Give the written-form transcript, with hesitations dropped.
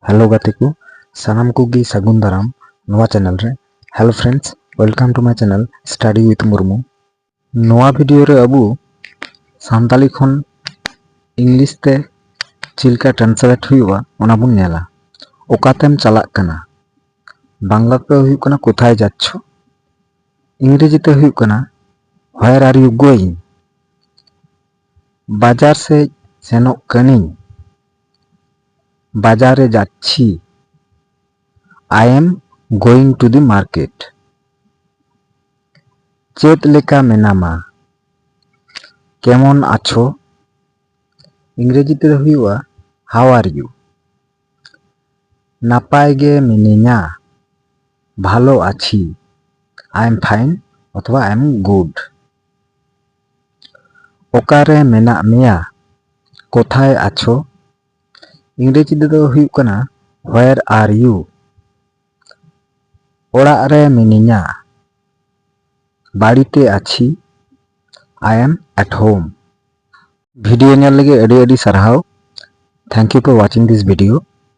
Hello गाते को सानाम को गी सागुन दाराम नोआ चैनल रे। Hello friends, welcome to my channel study with Murmu. नोआ वीडियो रे अबू सानताली खन इंग्लिश ते चिलका ट्रांसलेट हुआ ओना बुन नेला। ओकातेम चालाक कना बांग्ला ते हुई कना कोथाय जाच्छो, इंग्रेजी ते हुई कना व्हेयर आर यू गोइंग, बाजार से सेनोक कनी बाजारे जाच्छी, I am going to the market. चेत लेका मेनामा केमन आछो, इंग्रेजी ते हुआ हाउ आर यू। नापाय गे मिनिया भालो आछी, आई एम फाइन अथवा आई एम गुड। ओकारे मेना मेया कोथाय आछो, इंग्रेजी ते हुई कना व्हेयर आर यू। ओड़ाग रे मिनिया बाड़ीते आछी, I am at home. Video नेल लगे अडी अडी सरहाव। Thank you for watching this video.